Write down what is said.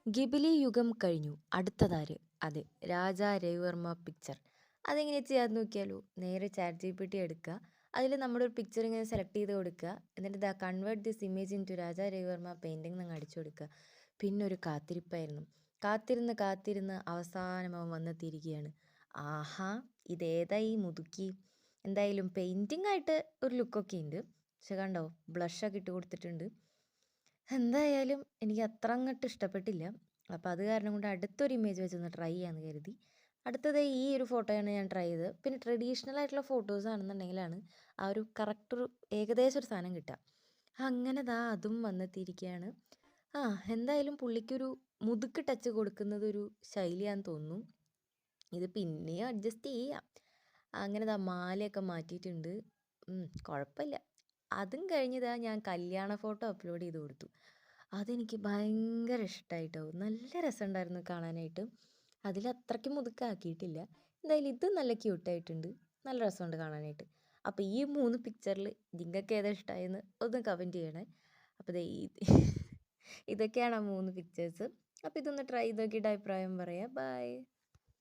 ഗിബിലി യുഗം കഴിഞ്ഞു. അടുത്തതാര്? അതെ, രാജാ രവിവർമ്മ പിക്ചർ. അതെങ്ങനെ ചെയ്യാമെന്ന് നോക്കിയാലോ? നേരെ ChatGPT എടുക്കുക. അതിൽ നമ്മുടെ ഒരു പിക്ചർ ഇങ്ങനെ സെലക്ട് ചെയ്ത് കൊടുക്കുക. എന്നിട്ട് ദാ convert this image into Raja Ravi Varma painting എന്നങ്ങ് അടിച്ചു കൊടുക്കുക. പിന്നെ ഒരു കാത്തിരിപ്പായിരുന്നു. കാത്തിരുന്ന് കാത്തിരുന്ന് അവസാനം അവൻ വന്നെത്തിയിരിക്കുകയാണ്. ആഹാ, ഇതേതാ ഈ മുതുക്കി? എന്തായാലും പെയിൻറ്റിംഗ് ആയിട്ട് ഒരു ലുക്കൊക്കെ ഉണ്ട്. പക്ഷെ കണ്ടോ, ബ്ലഷൊക്കെ ഇട്ട് കൊടുത്തിട്ടുണ്ട്. എന്തായാലും എനിക്ക് അത്ര അങ്ങോട്ട് ഇഷ്ടപ്പെട്ടില്ല. അപ്പോൾ അത് കാരണം കൊണ്ട് അടുത്തൊരു ഇമേജ് വെച്ചൊന്ന് ട്രൈ ചെയ്യാമെന്ന് കരുതി. അടുത്തത് ഈ ഒരു ഫോട്ടോയാണ് ഞാൻ ട്രൈ ചെയ്തത്. പിന്നെ ട്രഡീഷണൽ ആയിട്ടുള്ള ഫോട്ടോസ് ആണെന്നുണ്ടെങ്കിലാണ് ആ ഒരു കറക്റ്റ് ഒരു ഏകദേശം ഒരു സാധനം കിട്ടുക. അങ്ങനെ ദാ അതും വന്നെത്തിയിരിക്കുകയാണ്. എന്തായാലും പുള്ളിക്കൊരു മുതുക്ക് ടച്ച് കൊടുക്കുന്നത് ഒരു ശൈലിയാന്ന് തോന്നുന്നു. ഇത് പിന്നെയും അഡ്ജസ്റ്റ് ചെയ്യാം. അങ്ങനെ ദാ മാലയൊക്കെ മാറ്റിയിട്ടുണ്ട്. കുഴപ്പമില്ല. അതും കഴിഞ്ഞതാ ഞാൻ കല്യാണ ഫോട്ടോ അപ്ലോഡ് ചെയ്ത് കൊടുത്തു. അതെനിക്ക് ഭയങ്കര ഇഷ്ടമായിട്ടോ. നല്ല രസമുണ്ടായിരുന്നു കാണാനായിട്ട്. അതിലത്രയ്ക്ക് മുതുക്കാക്കിയിട്ടില്ല. എന്തായാലും ഇത് നല്ല ക്യൂട്ടായിട്ടുണ്ട്. നല്ല രസമുണ്ട് കാണാനായിട്ട്. അപ്പോൾ ഈ 3 പിക്ചറിൽ നിങ്ങൾക്ക് ഏതാ ഇഷ്ടമായെന്ന് ഒന്ന് കമൻറ്റ് ചെയ്യണേ. അപ്പോൾ ദേ ഇതൊക്കെയാണ് ആ 3 പിക്ചേഴ്സ്. അപ്പോൾ ഇതൊന്ന് ട്രൈ ചെയ്ത് നോക്കിയിട്ട് അഭിപ്രായം പറയാം. ബൈ.